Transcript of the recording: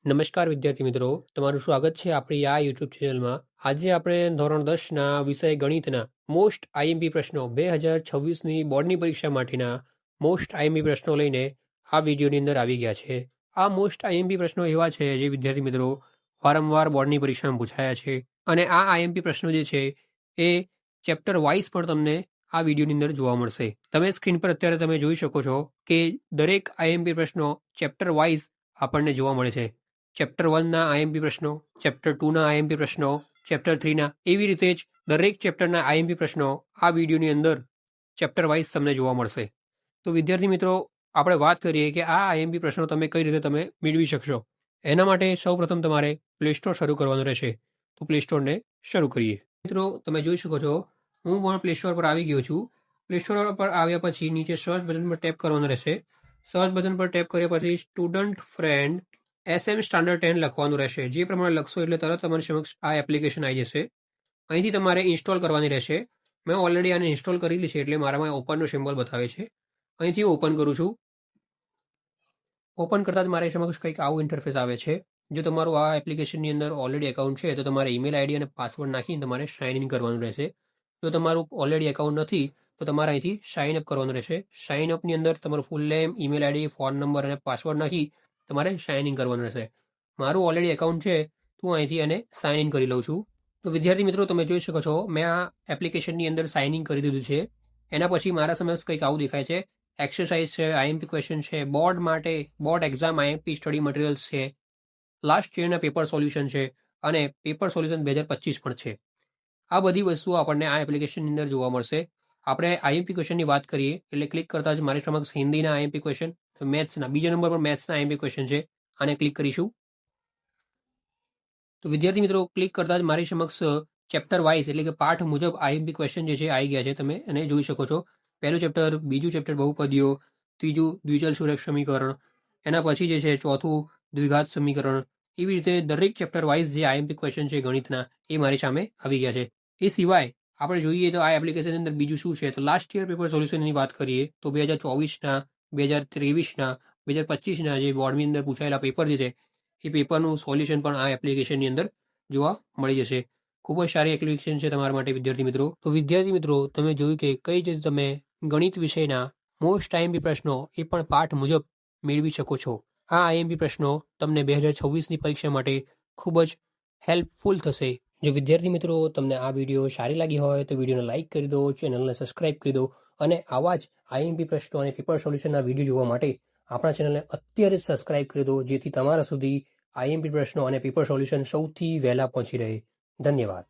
નમસ્કાર વિદ્યાર્થી મિત્રો, તમારું સ્વાગત છે આપણી આ યુટ્યુબ ચેનલમાં. આજે આપણે ધોરણ 10ના વિષય ગણિતના મોસ્ટ આઈએમપી પ્રશ્નો 2026ની બોર્ડની પરીક્ષા માટેના મોસ્ટ આઈએમપી પ્રશ્નો લઈને આ વિડીયોની અંદર આવી ગયા છે. આ મોસ્ટ આઈએમપી પ્રશ્નો એવા છે જે વિદ્યાર્થી મિત્રો વારંવાર બોર્ડની પરીક્ષામાં પૂછાયા છે અને આ આઈએમપી પ્રશ્નો જે છે એ ચેપ્ટર વાઇઝ પણ તમને આ વિડીયોની અંદર જોવા મળશે. તમે સ્ક્રીન પર અત્યારે તમે જોઈ શકો છો કે દરેક આઈએમપી પ્રશ્નો ચેપ્ટર વાઇઝ આપણને જોવા મળે છે. ચેપ્ટર 1ના આઈએમપી પ્રશ્નો, ચેપ્ટર 2ના આઈએમપી પ્રશ્નો, ચેપ્ટર 3ના, એવી રીતે જ દરેક ચેપ્ટરના આઈએમપી પ્રશ્નો આ વિડીયોની અંદર ચેપ્ટર વાઇઝ તમને જોવા મળશે. તો વિદ્યાર્થી મિત્રો, આપણે વાત કરીએ કે આ આઈએમપી પ્રશ્નો તમે કઈ રીતે તમે મેળવી શકશો. એના માટે સૌપ્રથમ તમારે પ્લે સ્ટોર શરૂ કરવાનું રહેશે. તો પ્લે સ્ટોરને શરૂ કરીએ. મિત્રો, તમે જોઈ શકો છો હું પણ પ્લે સ્ટોર પર આવી ગયો છું. પ્લે સ્ટોર પર આવ્યા પછી નીચે સર્ચ બટન પર ટેપ કરવાનું રહેશે. સર્ચ બટન પર ટેપ કર્યા પછી સ્ટુડન્ટ ફ્રેન્ડ SM સ્ટાન્ડર્ડ 10 લખવાનું રહેશે. જે પ્રમાણે લખશો એટલે તરત તમારી સમક્ષ આ એપ્લિકેશન આવી જશે. અહીંથી તમારે ઇન્સ્ટોલ કરવાની રહેશે. મેં ઓલરેડી આને ઇન્સ્ટોલ કરેલી છે એટલે મારામાં ઓપનનો સિમ્બોલ બતાવે છે. અહીંથી ઓપન કરું છું. ઓપન કરતાં જ મારી સમક્ષ કંઈક આવું ઇન્ટરફેસ આવે છે. જો તમારું આ એપ્લિકેશનની અંદર ઓલરેડી એકાઉન્ટ છે તો તમારે ઈમેલ આઈડી અને પાસવર્ડ નાખીને તમારે સાઇન ઇન કરવાનું રહેશે. જો તમારું ઓલરેડી એકાઉન્ટ નથી તો તમારે અહીંથી સાઇન અપ કરવાનું રહેશે. સાઇન અપની અંદર તમારું ફૂલ name, email ID, phone number અને પાસવર્ડ નાખી તમારે સાઇન ઇન કરવાનું રહેશે. મારું ઓલરેડી એકાઉન્ટ છે તો હું અહીંથી એને સાઇન ઇન કરી લઉં છું. તો વિદ્યાર્થી મિત્રો, તમે જોઈ શકો છો મેં આ એપ્લિકેશનની અંદર સાઇન ઇન કરી દીધું છે. એના પછી મારા સમક્ષ કંઈક આવું દેખાય છે. એક્સરસાઇઝ છે, આઈએમપી ક્વેશ્ચન છે, બોર્ડ માટે board exam IMP study materials છે, લાસ્ટ યરના પેપર સોલ્યુશન છે અને પેપર સોલ્યુશન 2025 પણ છે. આ બધી વસ્તુઓ આપણને આ એપ્લિકેશનની અંદર જોવા મળશે. આપણે આઈએમપી ક્વેશ્ચનની વાત કરીએ એટલે ક્લિક કરતાં જ મારી સમક્ષ હિન્દીના આઈએમપી ક્વેશ્ચન, મેથ્સના બીજા નંબર પર મેથ્સના આઈએમપી ક્વેશ્ચન છે. આને ક્લિક કરીશું. તો વિદ્યાર્થી મિત્રો, ક્લિક કરતાં જ મારી સમક્ષ ચેપ્ટર વાઇઝ એટલે કે પાઠ મુજબ આઈએમપી ક્વેશ્ચન જે છે આવી ગયા છે. તમે એને જોઈ શકો છો. પહેલું ચેપ્ટર, બીજું ચેપ્ટર બહુપદીઓ, ત્રીજું દ્વિચલ સુરેખ સમીકરણ, એના પછી જે છે ચોથું દ્વિઘાત સમીકરણ. એવી રીતે દરેક ચેપ્ટર વાઇઝ જે આઈએમપી ક્વેશ્ચન છે ગણિતના એ મારી સામે આવી ગયા છે. એ સિવાય આપણે જોઈએ તો આ એપ્લિકેશનની અંદર બીજું શું છે તો લાસ્ટ યર પેપર સોલ્યુશનની વાત કરીએ તો 2024ના, 2023ના, 2025ના જે બોર્ડની અંદર પૂછાયેલા પેપર જે છે એ પેપરનું સોલ્યુશન પણ આ એપ્લિકેશનની અંદર જોવા મળી જશે. ખૂબ જ સારી એપ્લિકેશન છે તમારા માટે વિદ્યાર્થી મિત્રો. તો વિદ્યાર્થી મિત્રો, તમે જોયું કે કઈ રીતે તમે ગણિત વિષયના મોસ્ટ આઈએમપી પ્રશ્નો એ પણ પાઠ મુજબ મેળવી શકો છો. આ આઈએમપી પ્રશ્નો તમને 2026ની પરીક્ષા માટે ખૂબ જ હેલ્પફુલ થશે. જો વિદ્યાર્થી મિત્રો તમને આ વિડીયો સારી લાગી હોય તો વિડીયોને લાઇક કરી દો, ચેનલને સબસ્ક્રાઇબ કરી દો અને આવા જ આઈએમપી પ્રશ્નો અને પેપર સોલ્યુશનના વિડીયો જોવા માટે આપણા ચેનલને અત્યારે જ સબસ્ક્રાઇબ કરી દો, જેથી તમારા સુધી આઈએમપી પ્રશ્નો અને પેપર સોલ્યુશન સૌથી વહેલા પહોંચી રહે. ધન્યવાદ.